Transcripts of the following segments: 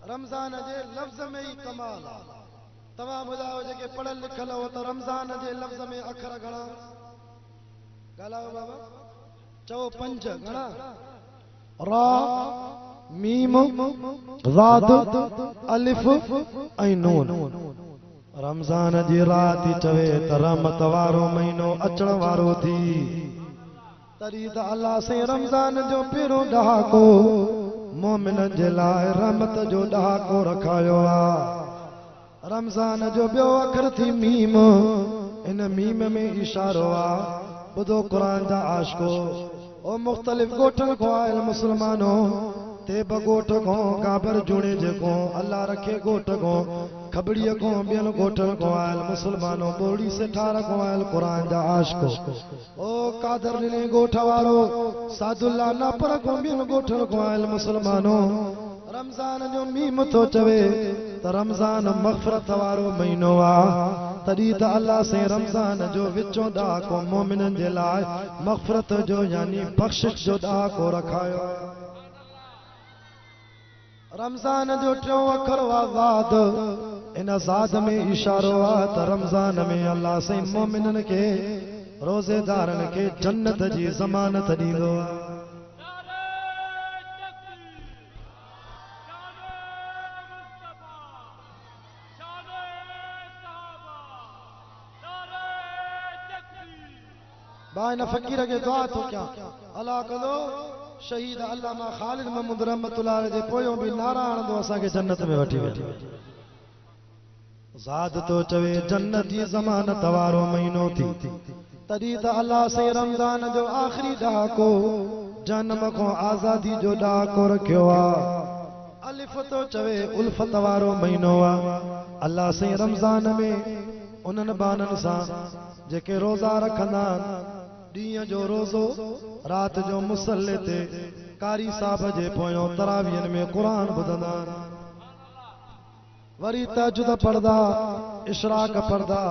रमज़ान जे लफ़्ज़ में ही कमाल आहे। तव्हां ॿुधायो जेके पढ़ियल लिखियल हो त रमज़ान जे लफ़्ज़ में अखर घणा ॻाल्हायो बाबा चओ 5 घणा रा मीम ज़ाद अलिफ ऐं नून। रमज़ान जी राति चवे त रहमत वारो महीनो अचण वारो थी तॾहिं त अल्लाह से रमज़ान जो पहिरों ॾहाको मोमिननि जे लाइ रहमत जो ॾहाको रखायो आहे। रमज़ान जो ॿियो अखर थी मीम। इन मीम में इशारो आहे ॿुधो क़ुरान जा आशिको ओ मुख़्तलिफ़ ॻोठनि खां आयल मुस्लमानो ते बगोठ को काबर जुड़े जेको अल्लाह रखे गोठ को खबड़ीअ को ॿियनि ॻोठनि को आयल मुस्लमानो ॿोड़ी से ठार को आयल क़ुरान जा आशिको ओ कादर ॾिने ॻोठ वारो सादुल्ला न पर को ॿियनि ॻोठनि को आयल मुस्लमानो रमज़ान जो मीम थो चवे त रमज़ान मग़फ़िरत वारो महीनो आहे तॾहिं त अल्लाह से रमज़ान जो विचों ॾहाको मोमिननि जे लाइ मग़फ़िरत जो यानी बख़्शिश जो ॾहाको रखायो। रमज़ान जो टियों अखर आहे ज़ाद। इन ज़ाद में इशारो आहे त रमज़ान में अल्लाह से मोमिननि खे रोज़ेदारनि खे जन्नत जी ज़मानत ॾींदो आहे। भाई न फ़कीर के दुआ तो क्या अल्लाह कदो शहीद अल्लामा ख़ालिद महमूद रहमतुल्लाह जे पोयों भी नारा हणंदो असांखे जन्नत में वठी वेंदो। ज़ाद तो चवे जन्नत जी ज़मानत वारो महीनो थी तॾहिं त अल्लाह से रमज़ान जो आख़िरी ॾहाको जन्म को आज़ादी जो ॾहाको रखियो आहे। अलिफ तो चवे उल्फत वारो महीनो आहे। अल्लाह से रमज़ान में उन्हनि बाननि सां जेके रोज़ा रखंदा ॾींहं जो रोज़ो रात जो मुसल्ले ते कारी साहब जे पोयों तरावियन में कुरान ॿुधंदा वरी तहज्जुद पढ़दा इशराक पढ़दा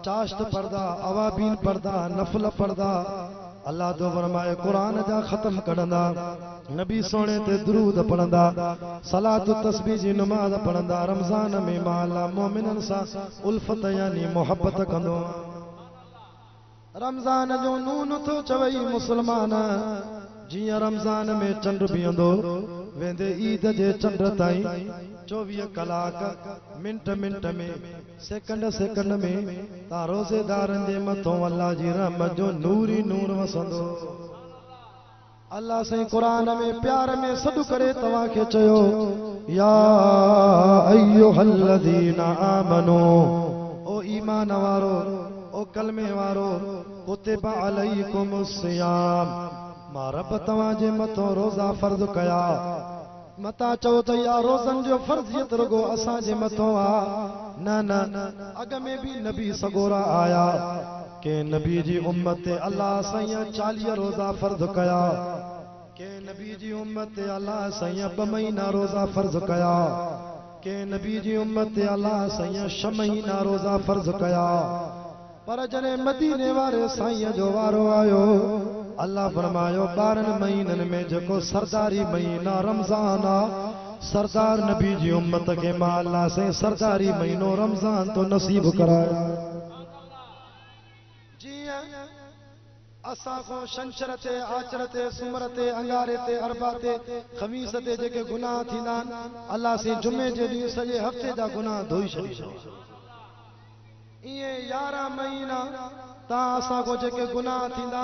चाश्त पढ़दा अवाबीन पढ़दा नफल पढ़दा अल्लाह तो फरमाए कुरान जा ख़त्म कढंदा नबी सोने ते दुरूद पढ़ंदा सलात तस्बीह जी नमाज पढ़ंदा रमज़ान में माला मोमिननि सां उल्फत यानी मोहब्बत कंदो। रमज़ान जो नून तो चवई मुसलमान जिया रमज़ान में चंड बीहंदो वेंदे ईद जे चंड ताईं 24 कलाक मिंट मिंट में सेकंड सेकंड में ता रोज़ेदारनि जे मथों अल्लाह जी रहमत जो नूर ही नूर वसंदो। अल्लाह से कुरान में प्यार में सॾु करे तव्हां खे चयो या अय्युहल्लज़ीना आमनू ओ ईमान वारो ओ कलमे वारो कुतिबा अलैकुमुस सियाम मां रब तव्हां जे मथों रोज़ा फर्ज़ कया मता चओ त या रोज़न जो फर्ज़ियत रुगो असां जे मथों आहे न न अॻ में भी नबी सगोरा आया के नबी जी उम्मत अल्लाह साईं 40 रोज़ा फर्ज़ कया के नबी जी उम्मत अल्लाह साईं 2 महीना रोज़ा फर्ज़ कया के नबी जी उम्मत अल्लाह साईं 6 महीना रोज़ा फर्ज़ कया पर जने मदीने वारे साईं जो वारो आयो अल्लाह फरमायो 12 महीनन में जेको सरदारी महीना रमज़ान आ सरदार नबी जी उम्मत के मां अल्लाह से सरदारी महीनो रमज़ान तो नसीब कराया। असा को शंशर ते आचर ते सुमर ते अंगारे ते अरबा ते खमीस ते जेके गुनाह थींदा अल्लाह से जुमे जे ॾींहुं सॼे हफ़्ते जा गुनाह धोई छॾींदो। इए 11 महीना ता असा को जेके गुनाह थींदा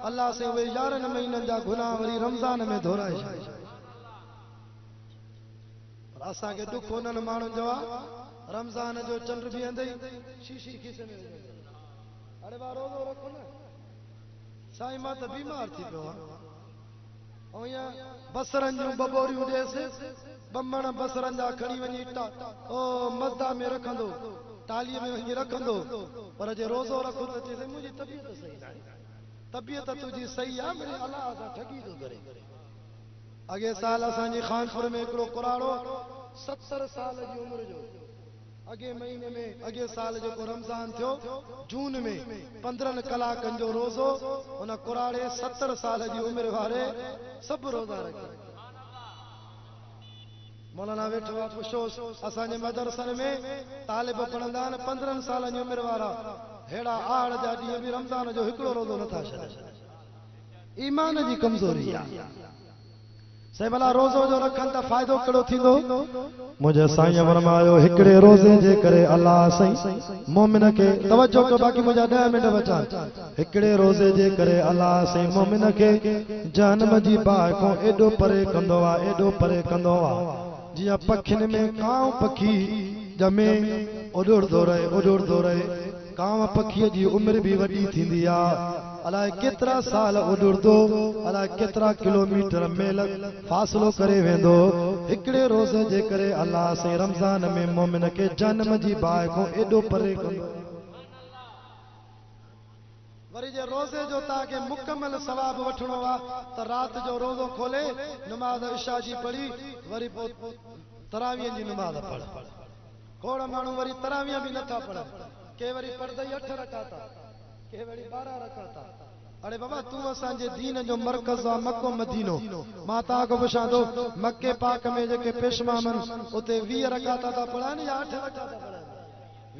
अल्लाह से वे 11 महीननि जा गुनाह वरी रमज़ान में धोराए छॾींदो। असा के दुख उन्हनि माण्हुनि जो आहे रमज़ान जो चंड बीहंदे शीशी खीसे में अरे वाह रोज़ो रखो न साईं मां त बीमार थी पियो आहियां ऐं या बसरनि जूं बबोरियूं ॾेसि बमण बसरनि जा खणी वञी ओ मज़दा में रखंदो टालीअ में वञी रखंदो पर जे रोज़ो रखो त चए मुंहिंजी तबियत सही नाहे तबियत तुंहिंजी सही आहे मुंहिंजे अलाह सां ठगी थो करे। अॻे साल असांजी खानपुर में हिकिड़ो कुराड़ो 70 साल जी उमिरि जो अगे महीने में अगे साल जो रमज़ान थियो जून में 15 कलाकनि जो रोज़ो उन कुराड़े 70 साल जी उमिरि वारे सब रोज़ा रखे मौलाना वेठो आहे पुछोस असांजे मदरसनि में तालिब पढ़ंदा आहिनि 15 सालनि जी उमिरि वारा हेड़ा आड़ जा ॾींहं बि रमज़ान जो हिकिड़ो रोज़ो नथा छॾनि ईमान जी कमज़ोरी आहे से भला रोज़ो जो रखनि त फ़ाइदो कहिड़ो थींदो मुंहिंजे साईं फरमायो हिकिड़े रोज़े जे करे अल्लाह साईं मोमिन खे तवजो कयो बाक़ी मुंहिंजा 10 मिंट बचा हिकिड़े रोज़े जे करे अल्लाह साईं मोमिन खे जहन्नम जी बाहि खां एॾो परे कंदो आहे एॾो परे कंदो आहे जिया पखियुनि में कांव पखी ॼमे उॾुड़ंदो रहे कांव पखीअ जी उमिरि बि वॾी थींदी आहे अलाए केतिरा साल उॾुड़ंदो अलाए केतिरा किलोमीटर मेल फ़ासिलो करे वेंदो हिकिड़े रोज़े जे करे अल्लाह साईं रमज़ान में मोमिन खे जन्म जी बाहि खां एॾो परे कंदो वरी जे रोज़े जो तव्हांखे मुकमल सवाब वठणो आहे त राति जो रोज़ो खोले नमाज़ इशा जी पढ़ी वरी पोइ तरावीह जी नमाज़ पढ़ खोड़ माण्हू वरी तरावीह बि नथा पढ़नि के वरी पढ़ंदई 8 रकाता के वरी 12 रकाता अरे बाबा तू असांजे दीन जो मरकज़ आहे मक्को मदीनो मां तव्हांखे पुछां थो मक्के पाक में जेके पेशमामन उते 20 रकाता था पढ़नि या 8 रकाता पढ़नि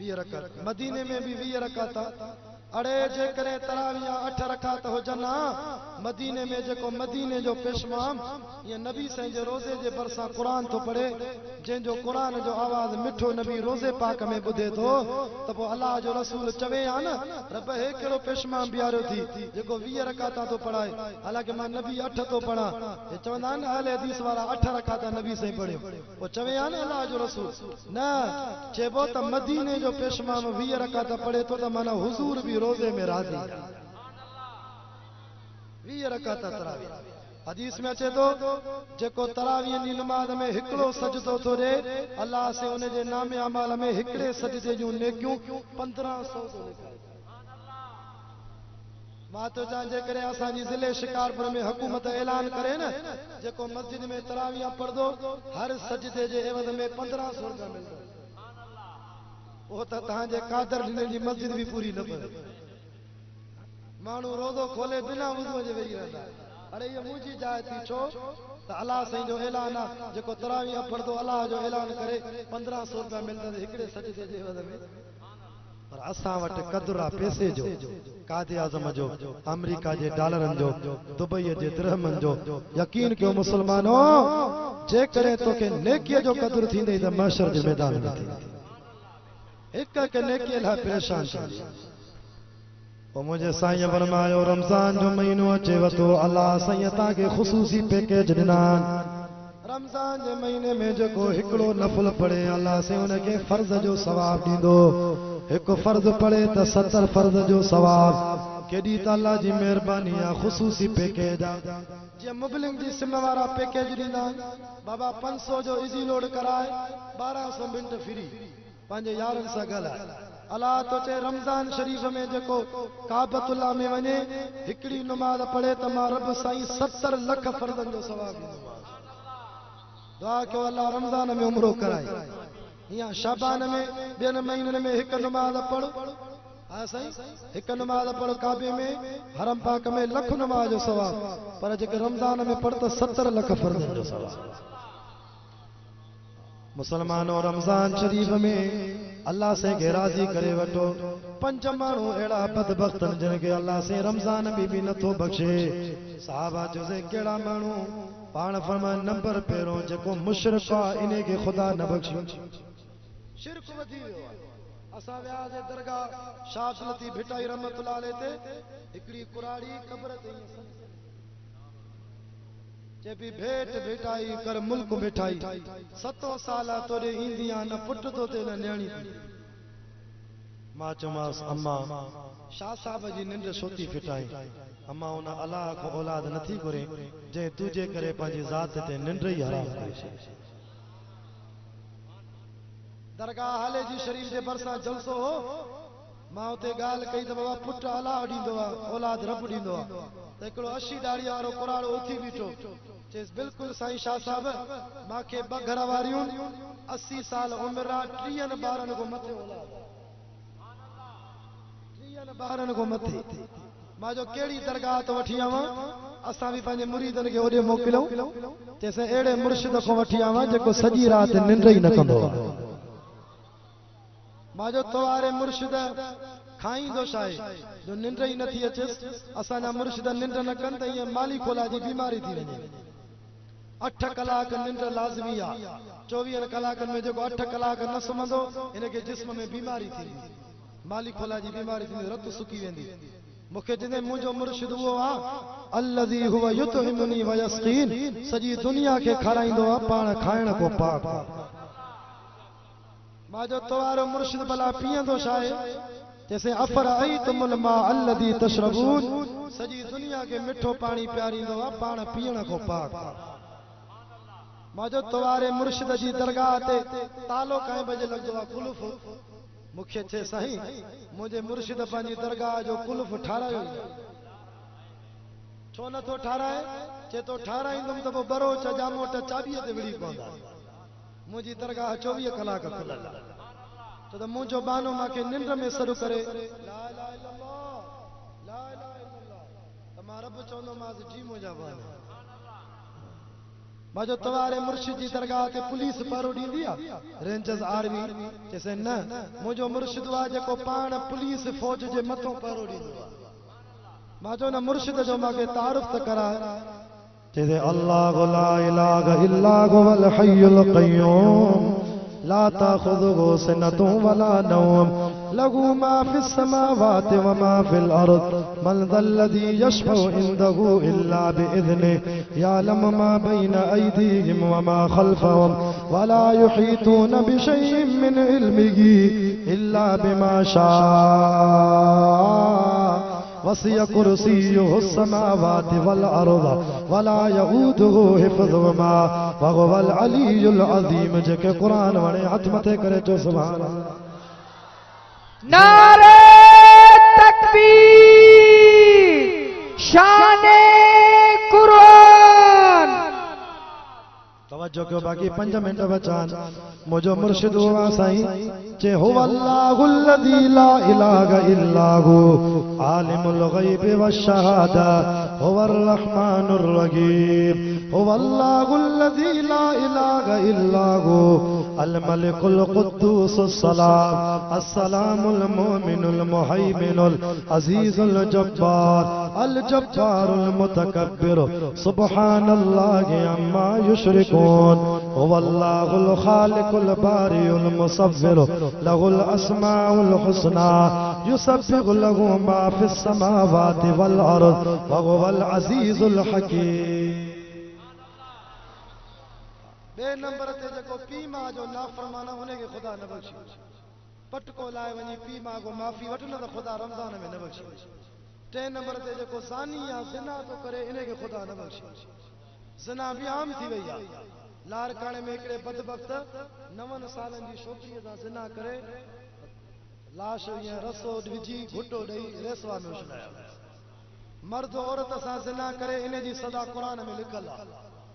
20 रकात मदीने में भी 20 रकाता अड़े जे करे तरावीह 8 रकात हुजन मदीने में जेको मदीने जो पेशमाम ये नबी साईं जे रोज़े जे बरसा कुरान तो पढ़े जंहिंजो कुरान जो आवाज़ मिठो नबी रोज़े पाक में ॿुधे थो त पोइ अल्लाह जो रसूल चवे हा न रब हे कहिड़ो पेशमाम बीहारियो थी जेको 20 रकाता तो पढ़ाए हालांकि मां नबी 8 तो पढ़ा हे चवंदा आहिनि अहले हदीस वारा 8 रकाता नबी साईं पढ़ियो पोइ चवे हा न अल्लाह जो रसूल न चइबो त मदीने जो पेशमाम 20 रकाता पढ़े थो त माना हुजूर भी रोज़े में राज़ी 20 रकाता तरावीह हदीस में अचे तो जेको तरावीह जी नमाज में हिकिड़ो सजदो थो ॾे अल्लाह से उन जे नामे अमाल में हिकिड़े सजदे जूं नेकियूं 1500 थो लिखाए मां तो जान जे करे असांजी ज़िले शिकारपुर में हुकूमत ऐलान करे न जेको मस्जिद में तरावीह पढ़दो हर सजदे जे एवज़ में 1500 रुपया मिलंदो वो त तव्हांजे कादर ॾिनल जी मस्जिद भी पूरी न पए माण्हू रोज़ो खोले बिना वुज़ू जे वेही रहंदा अरे ये मुंहिंजी जाइ थी छो त अल्लाह साईं जो ऐलान आहे जेको तरावीह पढ़दो अल्लाह जो ऐलान करे 1500 रुपया मिलंदा हिकिड़े सजदे जे एवज़ में पर असां वटि क़दुरु आहे पैसे जो कादे आज़म जो अमेरिका जे डॉलरनि जो दुबई जे दिरहमनि जो यकीन कयो मुसलमानो जेकॾहिं तोखे नेकीअ जो क़दुरु थींदे त महशर जे मैदान में थींदी हिक नेकीअ लाइ परेशान थींदी मुझे साईं फरमायो रमज़ान जो महीनो अचे वतो अल्लाह साईं ताके ख़ुसूसी पैकेज ॾिना रमज़ान जे महीने में जेको हिकिड़ो नफ़ल पढ़े अल्लाह से उनके फर्ज़ जो सवाब ॾींदो हिकु फर्ज़ पढ़े त 70 फर्ज़ जो सवाब केॾी त अल्लाह जी महिरबानी आहे ख़ुसूसी पैकेज आहे जीअं मुबलिंग जी सिम वारा पैकेज ॾींदा बाबा 500 जो इज़ी लोड कराए 1200 मिंट फ्री पंहिंजे यारनि सां ॻाल्हाए अल्लाह तो चे रमज़ान शरीफ में जेको काबतुल्लाह में वञे हिकिड़ी नमाज़ पढ़े त मां रब साईं 70 लख फर्ज़न जो सवाब ॾींदोमांसि दुआ कयो अल्लाह रमज़ान में उमरो कराए या शाबान में ॿियनि महीननि में हिकु नमाज़ पढ़ हा साईं हिकु नमाज़ पढ़ काबे में हरम पाक में लख नमाज़ जो सवाब पर जेके रमज़ान में पढ़ त 70 लख फर्ज़न जो सवाब मुसलमानों रमज़ान शरीफ में अल्लाह से राज़ी करे वठो 5 माण्हू अहिड़ा बदबख्तन जिन खे अल्लाह से रमज़ान में भी नथो बख़्शे साहबा जो से कहिड़ा माण्हू पाण फरमाए नंबर पहिरों जेको मुशरिक आहे इन खे ख़ुदा न बख़्शे शिरक वधी वियो आहे असां वियासीं दरगाह शाह लतीफ़ भिटाई रहमतुल्लाह अलैह ते हिकिड़ी कुराड़ी क़ब्र ते चेपी भेट भेटाई कर मुल्क बिठाई 7 साल तोड़े इंदिया न पुट तो ते न न्याणी मां चमास अम्मा शाह साहब जी निंड सोती फिटाई अम्मा उन अल्लाह को औलाद नथी घुरे जे तुझे करे पंहिंजी ज़ात ते निंड ही हराम करे दरगाह हाले जी शरीफ जे बरसा जलसो हो मां उते ॻाल्हि कई त बाबा पुट अल्लाह ॾींदो आहे औलाद रब ॾींदो आहे त हिकिड़ो 80 दाढ़ी वारो कुराड़ो उथी बीठो चेस बिल्कुल साईं शाह साहब मांखे 2 घर वारियूं 80 साल उम्र आहे 30 ॿारनि को मथे औलाद 30 ॿारनि को मथे मां जो केड़ी दरगाह तो वठी आवा असां भी पंहिंजे मुरीदन खे ओॾे मोकिलियूं चइसे अहिड़े मुर्शिद को वठी आवा जेको सॼी राति निंड ई न कंदो आहे। मां जो तवारे मुर्शिद खाईंदो छा आहे जो निंड ई नथी अचेसि। असांजा मुर्शिद निंड न कनि त ईअं माली खोला जी बीमारी थी वञे। 8 कलाक निंड लाज़मी आहे। 24 कलाकनि में जेको 8 कलाक न सुम्हंदो इनके जिस्म में बीमारी थी माली खोला जी बीमारी थींदी रत सुकी वेंदी। मूंखे जिने मुंहिंजो मुर्शिद उहो आहे अल्लज़ी हुवा युतहिमुनी व यस्कीन सॼी दुनिया खे खाराईंदो आहे पाण खाइण को पाक। मां जो तवारो मुर्शिद भला पीअंदो छा आहे जैसे अफरअयतुमुल मा अल्लज़ी तशरबून सॼी दुनिया खे मिठो पाणी पियारींदो आहे पाण पीअण को पाक। मां जो तवारे मुर्शिद जी दरगाह ते तालो काएं बजे लॻंदो आहे कुल्फ। मूंखे चए साईं मुंहिंजे मुर्शिद पंहिंजी दरगाह जो कुल्फ ठारायो छो नथो ठाराए चए तो ठाराईंदुमि त पोइ बरोच जामोट चाबीअ ते विड़ी पवंदा। मुंहिंजी दरगाह 24 कलाक खुलियल आहे छो त मुंहिंजो बानो मूंखे निंड में सॾु करे ला इलाहा इल्लल्लाह ला इलाहा इल्लल्लाह त मां रब चवंदोमांसि जी मुंहिंजा बाना। मां जो तवारे मुर्शिद जी दरगाह ते पुलिस पहरो ॾींदी आहे रेंजर्स आर्मी चइसे न मुंहिंजो मुर्शिद आहे जेको पाण पुलिस फौज जे मथां पहरो ॾींदो आहे। मां जो न मुर्शिद जो मूंखे तारुफ़ त कराए चइसे अल्लाहु ला इलाहा इल्ला हुवल हय्युल क़य्यूम ला ताख़ुज़ुहु सिनतुन वला नौम लहू मा फिस समावाति व मा फिल अर्द मन ज़ल्लज़ी यशफ़उ इंदहु इल्ला बिइज़निहि यअलमु मा बैन अयदीहिम व मा ख़ल्फ़हुम वला युहीतून बिशयइन मिन इल्मिही इल्ला बिमा शाअ वसिअ कुर्सियुहु समावाति वल अर्द वला यऊदुहु हिफ़्ज़ुहुमा व हुवल अलियुल अज़ीम। जेके क़ुरान वणे हथ मथे करे चो सुभान अल्लाह। नारे तकबीर शाने कुरान। तवज्जो कयो बाक़ी 5 मिनट बचान। मुझो मुर्शिद हुआ साईं चे हुवल्लाहुल्लज़ी ला इलाहा इल्ला हु आलिमुल ग़ैबि वश्शहादा हुवर रहमानुर रहीम हुवल्लाहुल्लज़ी ला इलाहा इल्ला हु अल मलिकुल कुद्दूसुस सलाम अस्सलामुल मुमिनुल मुहैमिनुल अज़ीज़ुल जब्बार अल जब्बारुल मुतकब्बिर सुब्हानल्लाहि अम्मा युश्रिकून हुवल्लाहुल खालिकुल बारिउल मुसव्विर लहुल अस्माउल हुस्ना युसब्बिहु लहु मा फिस समावाति वल अर्द व हुवल अज़ीज़ुल हकीम। बे नंबर ते जेको पी मां जो नाफरमाना उनखे खुदा न बख्शे। पटको लाए वञी पी मां को माफ़ी वठ न त खुदा रमज़ान में न बख्शे। 3 नंबर ते जेको ज़ानी या ज़िना तो करे इनखे खुदा न बख्शे। ज़िना भी आम थी वई आहे। लारकाणे में हिकिड़े बदबख्त 9 सालनि जी छोकिरीअ सां ज़िना करे लाश ईअं रसो विझी घुटो ॾेई रेसवा में उछलाया। मर्द औरत सां ज़िना करे इन जी सज़ा क़ुरान में लिखल आहे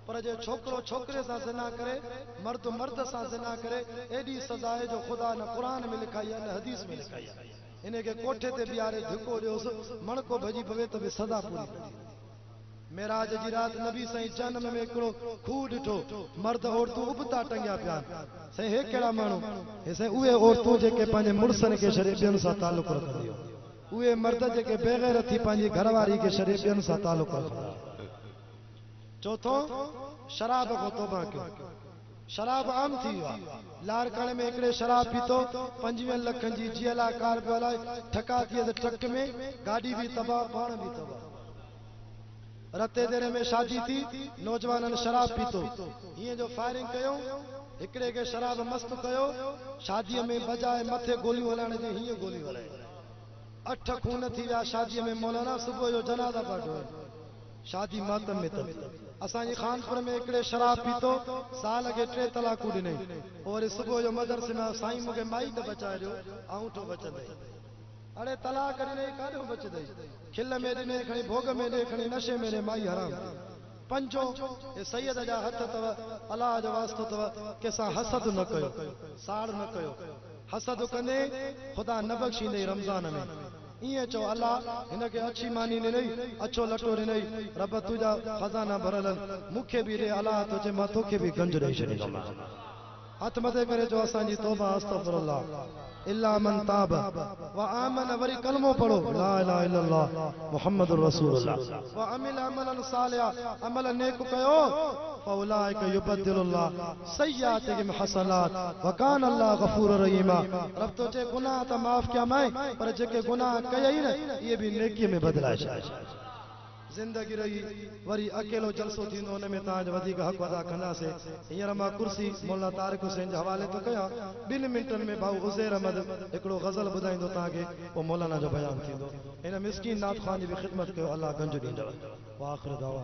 पर जे छोकरो छोकरे सां ज़िना करे मर्द मर्द सां ज़िना करे एडी सज़ा आहे जो खुदा न क़ुरान में लिखाई आहे न हदीस में लिखाई आहे। इनके कोठे ते बिहारे धिको ॾियोसि मणको भॼी पवे त बि सज़ा पूरी न थी। मेराज जी रात नबी साईं जन्म में हिकिड़ो खूह ॾिठो मर्द औरतूं उबता टंगिया पिया साईं हे कहिड़ा माण्हू हे साईं उहे औरतूं जेके पंहिंजे मुड़ुसनि खे छॾे ॿियनि सां तालुक़ रखंदियूं उहे मर्द जेके बेग़ैर थी पंहिंजी घरवारी खे छॾे ॿियनि सां तालुक़ रखंदा। चौथों शराब को तौबा कयो। शराब आम थी वियो आहे। लारकाणे में हिकिड़े शराब पीतो 25 लखनि जी जीअला कार पियो हलाए ठका थी त ट्रक में गाॾी बि तबाह पाण बि तबाह। रते देरे में शादी थी नौजवाननि शराब पीतो हीअं जो फायरिंग कयो हिकिड़े खे शराब मस्त कयो शादीअ में बजाए मथे गोलियूं हलाइण जे हीअं गोलियूं हलाए 8 खून थी विया शादीअ में। मौलाना सुबुह जो जनाज़ा पाठो शादी मातम में त असांजी खानपुर में हिकिड़े शराब पीतो साल खे 3 तलाकूं ॾिनई और सुबुह जो मदरसे में साईं मूंखे माई त बचाए ॾियो आऊंठो बचंदई। अड़े तलाक ॾिनई काॾो बचंदई खिल में ॾिने खणी भोग में ॾे खणी नशे में ॾे माई हराम। 5 हे सैयद जा हथ अथव अलाह जो वास्तो अथव कंहिंसां हसद न कयो साड़ न कयो। हसद कंदे खुदा न बख़्शींदई रमज़ान में ये चो अल्लाह इनके अच्छी मानी ने नहीं अच्छो लटो ने नहीं रब तुझा खजाना भरलन मुखे भी रे अल्लाह तुझे माथो के भी गंज रही छॾींदो हथ मथे करे जो असांजी तौबा अस्तगफिरुल्लाह इल्ला मन ताब व आमन वरी कलमो पढ़ो ला इलाहा इल्लल्लाह मुहम्मदुर रसूलुल्लाह व अमिल अमलन सालिहा अमल नेक कयो फौलाइक युबद्दिलुल्लाह सय्यातिहिम हसनात व कान अल्लाह गफूर रहीमा रब तो जे गुनाह त माफ किया मैं पर जेके गुनाह कयई न ये भी नेकी में बदलाए छाए जिंदगी रही वरी अकेलो जलसो थींदो उन में ताज वधिक हक अदा कंदासे हींअर मां कुर्सी मौलाना तारिक हुसैन जे हवाले तो कया 2 मिंटन में भाऊ उज़ैर अहमद हिकिड़ो गज़ल ॿुधाईंदो तव्हांखे पोइ मौलाना जो बयान थींदो इन मिस्कीन नात ख़ान जी बि ख़िदमत कयो अल्लाह गंज ॾींदव वाखिर दावा